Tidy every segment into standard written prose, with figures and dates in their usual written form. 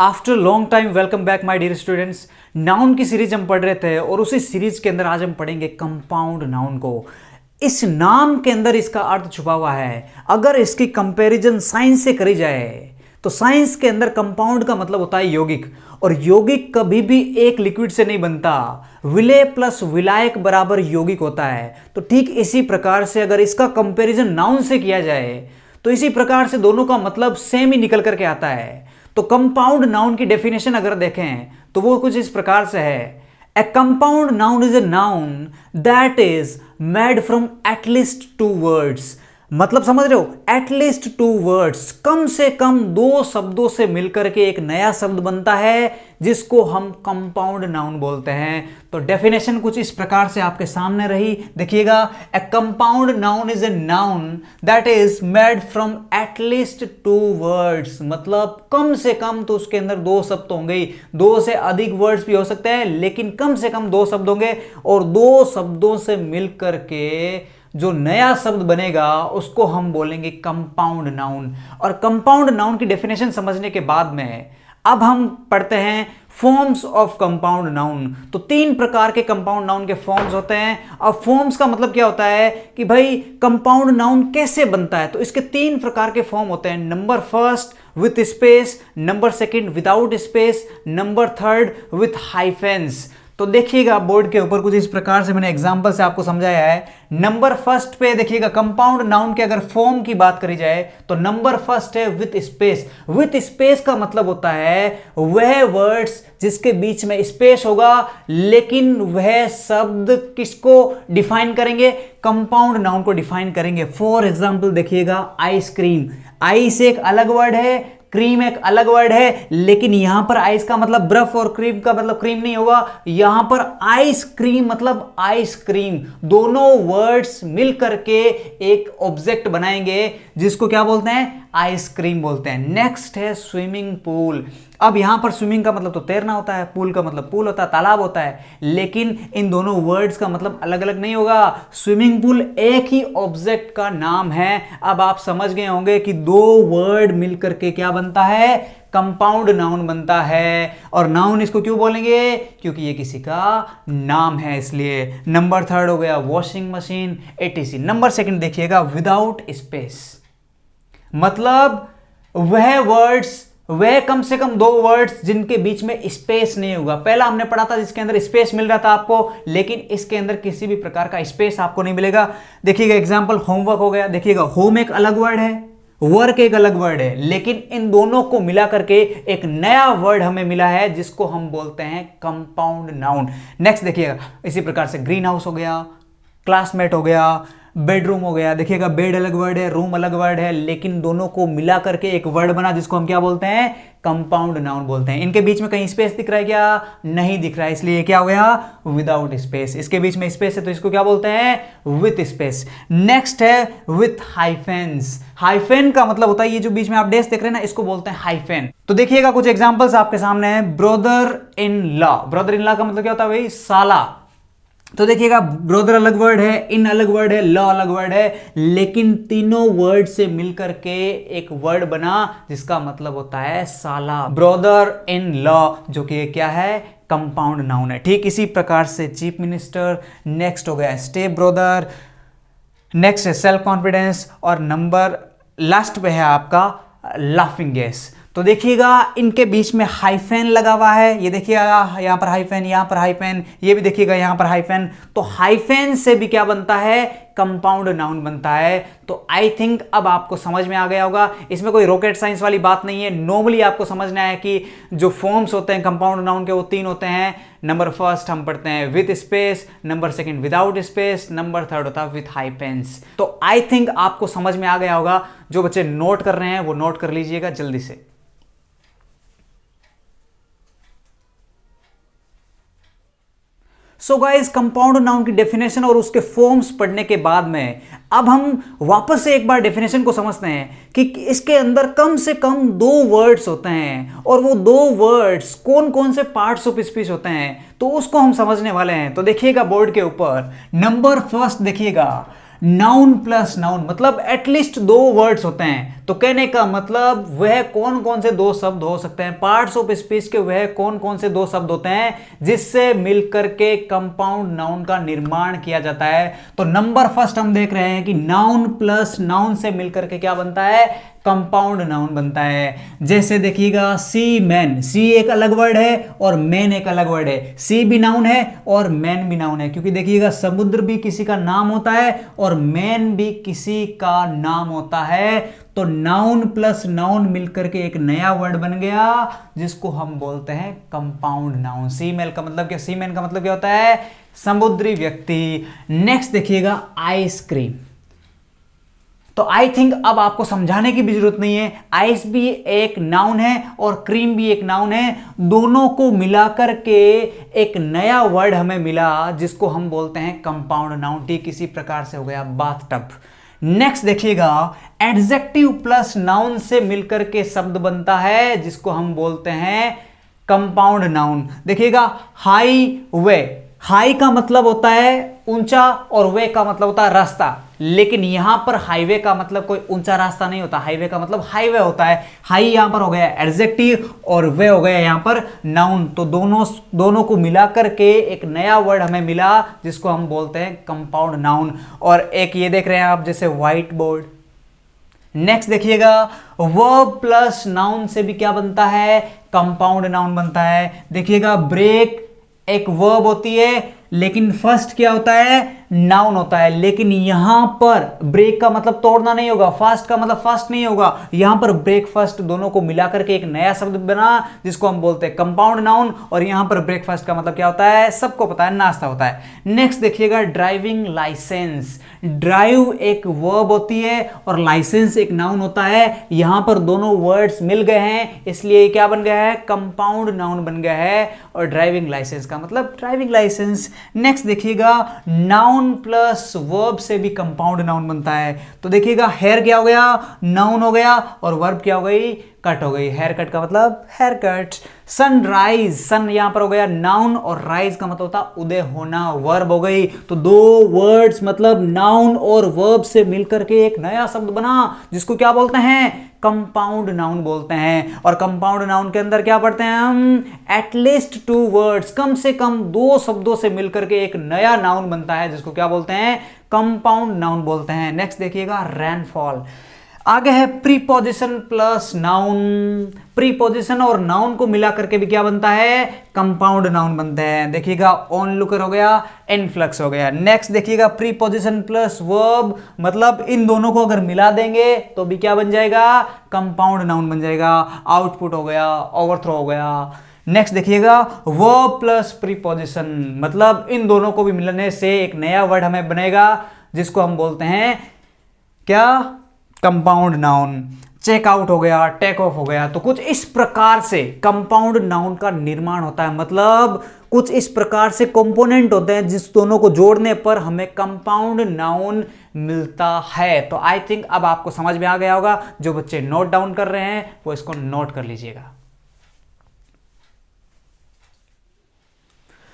After long time welcome back my dear students. Noun की series हम पढ़ रहे थे और उसी सीरीज के अंदर आज हम पढ़ेंगे कंपाउंड नाउन को। इस नाम के अंदर इसका अर्थ छुपा हुआ है। अगर इसकी कंपैरिजन साइंस से करी जाए तो साइंस के अंदर कंपाउंड का मतलब होता है यौगिक, और यौगिक कभी भी एक लिक्विड से नहीं बनता। विलय प्लस विलायक बराबर यौगिक होता है। तो ठीक इसी प्रकार से अगर इसका कंपैरिजन नाउन से किया जाए तो इसी प्रकार से दोनों का मतलब सेम ही निकल करके आता है। तो कंपाउंड नाउन की डेफिनेशन अगर देखें तो वो कुछ इस प्रकार से है। ए compound noun is a noun that is made from at least two words. मतलब समझ रहे हो, एटलीस्ट टू वर्ड्स, कम से कम दो शब्दों से मिलकर के एक नया शब्द बनता है जिसको हम कंपाउंड नाउन बोलते हैं। तो डेफिनेशन कुछ इस प्रकार से आपके सामने रही, देखिएगा। ए compound noun is a noun that is made from at least two words, मतलब कम से कम तो उसके अंदर दो शब्द होंगे ही। दो से अधिक वर्ड्स भी हो सकते हैं लेकिन कम से कम दो शब्द होंगे, और दो शब्दों से मिलकर के जो नया शब्द बनेगा उसको हम बोलेंगे कंपाउंड नाउन। और कंपाउंड नाउन की डेफिनेशन समझने के बाद में अब हम पढ़ते हैं फॉर्म्स ऑफ कंपाउंड नाउन। तो तीन प्रकार के कंपाउंड नाउन के फॉर्म्स होते हैं। अब फॉर्म्स का मतलब क्या होता है कि भाई कंपाउंड नाउन कैसे बनता है। तो इसके तीन प्रकार के फॉर्म होते हैं। Number first with space, number second without space, number third with hyphens. तो देखिएगा बोर्ड के ऊपर कुछ इस प्रकार से मैंने एग्जांपल से आपको समझाया है। नंबर फर्स्ट पे देखिएगा कंपाउंड नाउन के अगर फॉर्म की बात करी जाए तो नंबर फर्स्ट है विथ स्पेस। विथ स्पेस का मतलब होता है वह वर्ड्स जिसके बीच में स्पेस होगा, लेकिन वह शब्द किसको डिफाइन करेंगे, कंपाउंड नाउन को डिफाइन करेंगे। फॉर एग्जांपल देखिएगा आइसक्रीम, आइस एक अलग वर्ड है, क्रीम एक अलग वर्ड है, लेकिन यहां पर आइस का मतलब बर्फ और क्रीम का मतलब क्रीम नहीं होगा। यहां पर आइसक्रीम मतलब आइसक्रीम, दोनों वर्ड्स मिलकर के एक ऑब्जेक्ट बनाएंगे जिसको क्या बोलते हैं, आइसक्रीम बोलते हैं। नेक्स्ट है स्विमिंग पूल। अब यहां पर स्विमिंग का मतलब तो तैरना होता है, पूल का मतलब पूल होता है, तालाब होता है, लेकिन इन दोनों वर्ड्स का मतलब अलग अलग नहीं होगा। स्विमिंग पूल एक ही ऑब्जेक्ट का नाम है। अब आप समझ गए होंगे कि दो वर्ड मिलकर के क्या बनता है, कंपाउंड नाउन बनता है। और नाउन इसको क्यों बोलेंगे, क्योंकि ये किसी का नाम है इसलिए। नंबर थर्ड हो गया washing machine, etc. Number second देखिएगा विदाउट स्पेस, मतलब वह वर्ड्स, वह कम से कम दो वर्ड्स जिनके बीच में स्पेस नहीं होगा। पहला हमने पढ़ा था जिसके अंदर स्पेस मिल रहा था आपको, लेकिन इसके अंदर किसी भी प्रकार का स्पेस आपको नहीं मिलेगा। देखिएगा एग्जांपल होमवर्क हो गया, देखिएगा होम एक अलग वर्ड है, वर्क एक अलग वर्ड है, लेकिन इन दोनों को मिला करके एक नया वर्ड हमें मिला है जिसको हम बोलते हैं कंपाउंड नाउन। नेक्स्ट देखिएगा इसी प्रकार से ग्रीन हाउस हो गया, क्लासमेट हो गया, बेडरूम हो गया। देखिएगा बेड अलग वर्ड है, रूम अलग वर्ड है, लेकिन दोनों को मिला करके एक वर्ड बना जिसको हम क्या बोलते हैं, कंपाउंड नाउन बोलते हैं। इनके बीच में कहीं स्पेस दिख रहा है क्या, नहीं दिख रहा है, इसलिए क्या हो गया, विदाउट स्पेस। इसके बीच में स्पेस है तो इसको क्या बोलते हैं, विथ स्पेस। नेक्स्ट है विथ हाइफेंस। हाइफेन का मतलब होता है ये जो बीच में आप डेस देख रहे हैं ना, इसको बोलते हैं हाइफेन। तो देखिएगा कुछ एग्जांपल्स आपके सामने हैं। Brother in law, brother in law का मतलब क्या होता है भाई, साला। तो देखिएगा ब्रदर अलग वर्ड है, इन अलग वर्ड है, लॉ अलग वर्ड है, लेकिन तीनों वर्ड से मिलकर के एक वर्ड बना जिसका मतलब होता है साला। ब्रदर इन लॉ, जो कि क्या है, कंपाउंड नाउन है। ठीक इसी प्रकार से चीफ मिनिस्टर। नेक्स्ट हो गया स्टेप ब्रदर, नेक्स्ट है सेल्फ कॉन्फिडेंस, और नंबर लास्ट पे है आपका लाफिंग गैस। तो देखिएगा इनके बीच में हाइफेन लगा हुआ है, ये देखिएगा यहां पर हाइफेन, यहां पर हाइफेन, ये भी देखिएगा यहां पर हाइफेन। तो हाइफेन से भी क्या बनता है, कंपाउंड नाउन बनता है। तो आई थिंक अब आपको समझ में आ गया होगा, इसमें कोई रॉकेट साइंस वाली बात नहीं है। नॉर्मली आपको समझना है कि जो फॉर्म्स होते हैं कंपाउंड नाउन के वो तीन होते हैं। नंबर फर्स्ट हम पढ़ते हैं with space, number second without space, number third होता है विथ हाइफेंस। तो आई थिंक आपको समझ में आ गया होगा। जो बच्चे नोट कर रहे हैं वो नोट कर लीजिएगा जल्दी से। सो गाइस, कंपाउंड नाउन की डेफिनेशन और उसके फॉर्म्स पढ़ने के बाद में अब हम वापस से एक बार डेफिनेशन को समझते हैं कि इसके अंदर कम से कम दो वर्ड्स होते हैं, और वो दो वर्ड्स कौन कौन से पार्ट्स ऑफ स्पीच होते हैं, तो उसको हम समझने वाले हैं। तो देखिएगा बोर्ड के ऊपर नंबर फर्स्ट देखिएगा नाउन प्लस नाउन मतलब एटलीस्ट दो वर्ड्स होते हैं। तो कहने का मतलब वह कौन कौन से दो शब्द हो सकते हैं, पार्ट्स ऑफ स्पीच के वह कौन कौन से दो शब्द होते हैं जिससे मिलकर के कंपाउंड नाउन का निर्माण किया जाता है। तो नंबर फर्स्ट हम देख रहे हैं कि नाउन प्लस नाउन से मिलकर के क्या बनता है, कंपाउंड नाउन बनता है। जैसे देखिएगा सी मैन, सी एक अलग वर्ड है और मैन एक अलग वर्ड है। सी भी नाउन है और मैन भी नाउन है, क्योंकि देखिएगा समुद्र भी किसी का नाम होता है और मैन भी किसी का नाम होता है। तो नाउन प्लस नाउन मिलकर के एक नया वर्ड बन गया जिसको हम बोलते हैं कंपाउंड नाउन। सी मैन का मतलब क्या, सी मैन का मतलब क्या होता है, समुद्री व्यक्ति। नेक्स्ट देखिएगा आइसक्रीम। तो आई थिंक अब आपको समझाने की भी जरूरत नहीं है, आइस भी एक नाउन है और क्रीम भी एक नाउन है। दोनों को मिलाकर के एक नया वर्ड हमें मिला जिसको हम बोलते हैं कंपाउंड नाउन। ठीक इसी प्रकार से हो गया बाथटब। नेक्स्ट देखिएगा एडजेक्टिव प्लस नाउन से मिलकर के शब्द बनता है जिसको हम बोलते हैं कंपाउंड नाउन। देखिएगा हाईवे, हाई का मतलब होता है ऊंचा और वे का मतलब होता है रास्ता, लेकिन यहां पर हाईवे का मतलब कोई ऊंचा रास्ता नहीं होता, हाईवे का मतलब हाईवे होता है। हाई यहां पर हो गया एडजेक्टिव और वे हो गया यहां पर नाउन। तो दोनों को मिलाकर के एक नया वर्ड हमें मिला जिसको हम बोलते हैं कंपाउंड नाउन। और एक ये देख रहे हैं आप जैसे व्हाइट बोर्ड। नेक्स्ट देखिएगा वर्ब प्लस नाउन से भी क्या बनता है, कंपाउंड नाउन बनता है। देखिएगा ब्रेक एक वर्ब होती है लेकिन फर्स्ट क्या होता है, नाउन होता है, लेकिन यहां पर ब्रेक का मतलब तोड़ना नहीं होगा, फास्ट का मतलब फास्ट नहीं होगा, यहां पर ब्रेकफास्ट दोनों को मिलाकर के एक नया शब्द बना जिसको हम बोलते हैं कंपाउंड नाउन। और यहां पर ब्रेकफास्ट का मतलब क्या होता है, सबको पता है, नाश्ता होता है। नेक्स्ट देखिएगा ड्राइविंग लाइसेंस। ड्राइव एक वर्ब होती है और लाइसेंस एक नाउन होता है। यहां पर दोनों वर्ड्स मिल गए हैं इसलिए क्या बन गया है, कंपाउंड नाउन बन गया है। और ड्राइविंग लाइसेंस का मतलब ड्राइविंग लाइसेंस। नेक्स्ट देखिएगा नाउन प्लस वर्ब से भी कंपाउंड नाउन बनता है। तो देखिएगा हेयर क्या हो गया, नाउन हो गया, और वर्ब क्या हो गई, कट हो गई। हेयर कट का मतलब हेयर कट। सनराइज, सन यहां पर हो गया नाउन और राइज का मतलब होता उदय होना, वर्ब हो गई। तो दो वर्ड्स मतलब नाउन और वर्ब से मिलकर के एक नया शब्द बना जिसको क्या बोलते हैं, कंपाउंड नाउन बोलते हैं। और कंपाउंड नाउन के अंदर क्या पढ़ते हैं हम, एटलीस्ट टू वर्ड्स, कम से कम दो शब्दों से मिलकर के एक नया नाउन बनता है जिसको क्या बोलते हैं, कंपाउंड नाउन बोलते हैं। नेक्स्ट देखिएगा रेनफॉल। आगे है प्रीपोजिशन प्लस नाउन। प्रीपोजिशन और नाउन को मिला करके भी क्या बनता है, कंपाउंड नाउन बनते हैं। देखिएगा ऑनलुकर हो गया, इनफ्लक्स हो गया। नेक्स्ट देखिएगा प्रीपोजिशन प्लस वर्ब, मतलब इन दोनों को अगर मिला देंगे तो भी क्या बन जाएगा, कंपाउंड नाउन बन जाएगा। आउटपुट हो गया, ओवरथ्रो हो गया। नेक्स्ट देखिएगा वर्ब प्लस प्रीपोजिशन, मतलब इन दोनों को भी मिलने से एक नया वर्ड हमें बनेगा जिसको हम बोलते हैं क्या, कंपाउंड नाउन। चेक आउट हो गया, टेक ऑफ हो गया। तो कुछ इस प्रकार से कंपाउंड नाउन का निर्माण होता है, मतलब कुछ इस प्रकार से कंपोनेंट होते हैं जिस दोनों को जोड़ने पर हमें कंपाउंड नाउन मिलता है। तो आई थिंक अब आपको समझ में आ गया होगा। जो बच्चे नोट डाउन कर रहे हैं वो इसको नोट कर लीजिएगा।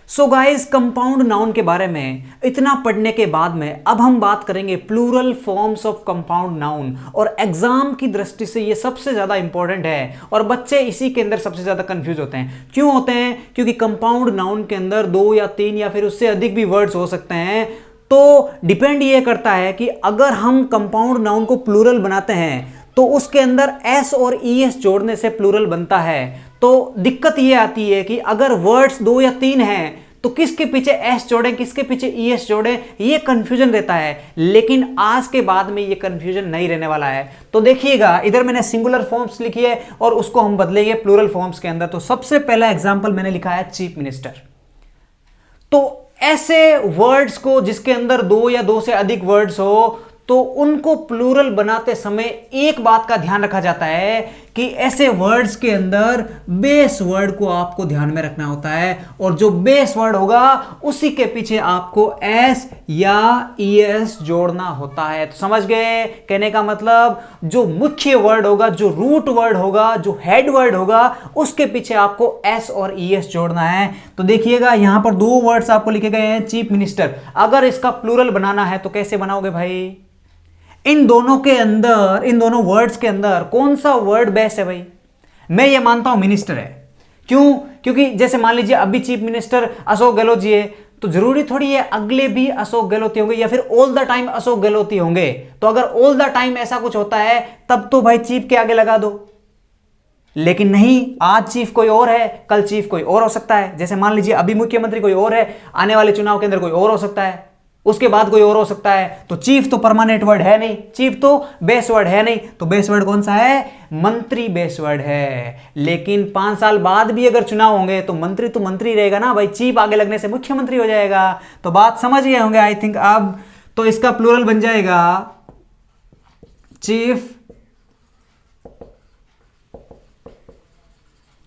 सो गाइस, कंपाउंड नाउन के बारे में इतना पढ़ने के बाद में अब हम बात करेंगे plural forms of compound noun. और एग्जाम की दृष्टि से ये सबसे ज्यादा इंपॉर्टेंट है और बच्चे इसी के अंदर सबसे ज्यादा कंफ्यूज होते हैं। क्यों होते हैं, क्योंकि कंपाउंड नाउन के अंदर 2 या 3 या फिर उससे अधिक भी वर्ड्स हो सकते हैं। तो डिपेंड ये करता है कि अगर हम कंपाउंड नाउन को प्लूरल बनाते हैं तो उसके अंदर एस और ईएस जोड़ने से प्लूरल बनता है। तो दिक्कत यह आती है कि अगर वर्ड्स 2 या 3 हैं तो किसके पीछे एस जोड़ें, किसके पीछे ईएस जोड़ें, ये कंफ्यूजन रहता है। लेकिन आज के बाद में ये कंफ्यूजन नहीं रहने वाला है। तो देखिएगा इधर मैंने सिंगुलर फॉर्म्स लिखी है और उसको हम बदलेंगे प्लूरल फॉर्म्स के अंदर। तो सबसे पहला एग्जांपल मैंने लिखा है चीफ मिनिस्टर। तो ऐसे वर्ड्स को जिसके अंदर 2 या 2 से अधिक वर्ड्स हो तो उनको प्लूरल बनाते समय एक बात का ध्यान रखा जाता है कि ऐसे वर्ड्स के अंदर बेस वर्ड को आपको ध्यान में रखना होता है, और जो बेस वर्ड होगा उसी के पीछे आपको एस या ईएस जोड़ना होता है। तो समझ गए? कहने का मतलब जो मुख्य वर्ड होगा, जो रूट वर्ड होगा, जो हेड वर्ड होगा, उसके पीछे आपको एस और ईएस जोड़ना है। तो देखिएगा यहां पर दो वर्ड्स आपको लिखे गए हैं, चीफ मिनिस्टर। अगर इसका प्लूरल बनाना है तो कैसे बनाओगे भाई? इन दोनों के अंदर, इन दोनों वर्ड्स के अंदर कौन सा वर्ड बेस्ट है भाई? मैं ये मानता हूं मिनिस्टर है। क्यों? क्योंकि जैसे मान लीजिए अभी चीफ मिनिस्टर अशोक गहलोत जी है, तो जरूरी थोड़ी है अगले भी अशोक गहलोती होंगे या फिर ऑल द टाइम अशोक गहलोती होंगे। तो अगर ऑल द टाइम ऐसा कुछ होता है तब तो भाई चीफ के आगे लगा दो, लेकिन नहीं, आज चीफ कोई और है, कल चीफ कोई और हो सकता है। जैसे मान लीजिए अभी मुख्यमंत्री कोई और है, आने वाले चुनाव के अंदर कोई और हो सकता है, उसके बाद कोई और हो सकता है। तो चीफ तो परमानेंट वर्ड है नहीं, चीफ तो बेस वर्ड है नहीं। तो बेस वर्ड कौन सा है? मंत्री बेस वर्ड है। लेकिन 5 साल बाद भी अगर चुनाव होंगे तो मंत्री रहेगा ना भाई, चीफ आगे लगने से मुख्यमंत्री हो जाएगा। तो बात समझ गए होंगे आई थिंक अब। तो इसका प्लूरल बन जाएगा चीफ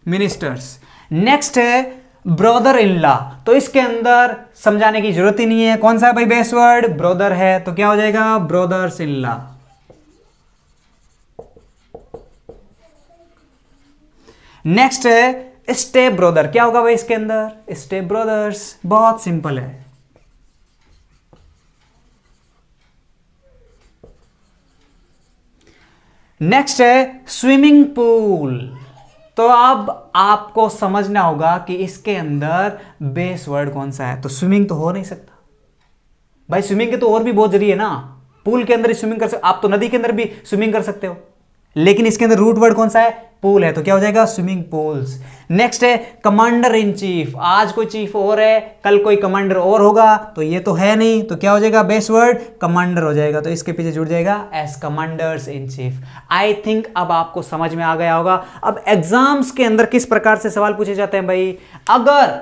मिनिस्टर्स। नेक्स्ट है ब्रदर इन लॉ। तो इसके अंदर समझाने की जरूरत ही नहीं है, कौन सा है भाई बेस वर्ड? ब्रदर है, तो क्या हो जाएगा? Brothers in law. नेक्स्ट है स्टेप ब्रदर। क्या होगा भाई इसके अंदर? Step brothers. बहुत सिंपल है। नेक्स्ट है स्विमिंग पूल। तो अब आपको समझना होगा कि इसके अंदर बेस वर्ड कौन सा है। तो स्विमिंग तो हो नहीं सकता भाई, स्विमिंग के तो और भी बहुत जरिए ना। पूल के अंदर स्विमिंग कर सकते, आप तो नदी के अंदर भी स्विमिंग कर सकते हो, लेकिन इसके अंदर रूट वर्ड कौन सा है? पूल है। तो क्या हो जाएगा? Swimming pools. नेक्स्ट है कमांडर इन चीफ। आज कोई चीफ और है, कल कोई कमांडर और होगा, तो ये तो है नहीं, तो क्या हो जाएगा? बेस वर्ड कमांडर हो जाएगा। तो इसके पीछे जुड़ जाएगा S, commanders in chief. I think अब आपको समझ में आ गया होगा। अब एग्जाम्स के अंदर किस प्रकार से सवाल पूछे जाते हैं भाई? अगर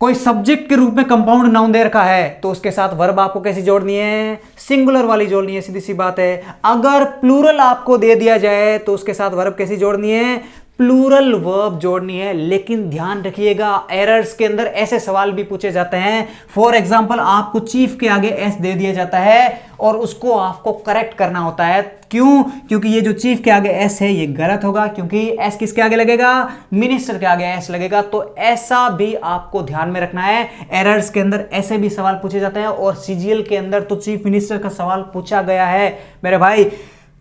कोई सब्जेक्ट के रूप में कंपाउंड नाउन दे रखा है तो उसके साथ वर्ब आपको कैसी जोड़नी है? सिंगुलर वाली जोड़नी है, सीधी सी बात है। अगर प्लूरल आपको दे दिया जाए तो उसके साथ वर्ब कैसी जोड़नी है? प्लूरल वर्ब जोड़नी है। लेकिन ध्यान रखिएगा एरर्स के अंदर ऐसे सवाल भी पूछे जाते हैं। फॉर एग्जांपल आपको चीफ के आगे एस दे दिया जाता है और उसको आपको करेक्ट करना होता है। क्यों? क्योंकि ये जो चीफ के आगे एस है ये गलत होगा, क्योंकि एस किसके आगे लगेगा? मिनिस्टर के आगे एस लगेगा। तो ऐसा भी आपको ध्यान में रखना है। एरर्स के अंदर ऐसे भी सवाल पूछे जाते हैं, और सीजीएल के अंदर तो चीफ मिनिस्टर का सवाल पूछा गया है मेरे भाई।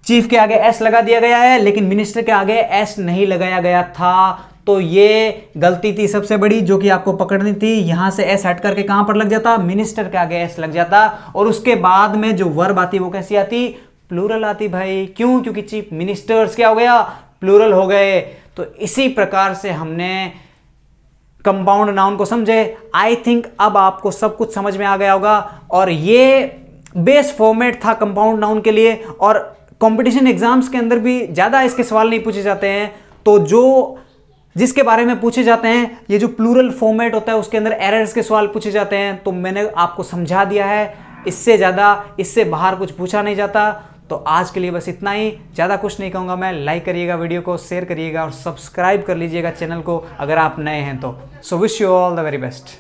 चीफ के आगे एस लगा दिया गया है, लेकिन मिनिस्टर के आगे एस नहीं लगाया गया था। तो ये गलती थी सबसे बड़ी, जो कि आपको पकड़नी थी। यहां से एस हट करके कहां पर लग जाता? मिनिस्टर के आगे एस लग जाता, और उसके बाद में जो वर्ब आती वो कैसी आती? प्लूरल आती भाई। क्यों? क्योंकि चीफ मिनिस्टर्स क्या हो गया? प्लूरल हो गए। तो इसी प्रकार से हमने कंपाउंड नाउन को समझे। आई थिंक अब आपको सब कुछ समझ में आ गया होगा। और ये बेस फॉर्मेट था कंपाउंड नाउन के लिए, और कंपटीशन एग्जाम्स के अंदर भी ज्यादा इसके सवाल नहीं पूछे जाते हैं। तो जो जिसके बारे में पूछे जाते हैं, ये जो प्लूरल फॉर्मेट होता है उसके अंदर एरर्स के सवाल पूछे जाते हैं। तो मैंने आपको समझा दिया है, इससे ज्यादा, इससे बाहर कुछ पूछा नहीं जाता। तो आज के लिए बस इतना ही, ज़्यादा कुछ नहीं कहूँगा मैं। लाइक करिएगा वीडियो को, शेयर करिएगा और सब्सक्राइब कर लीजिएगा चैनल को अगर आप नए हैं तो। So wish you all the very best.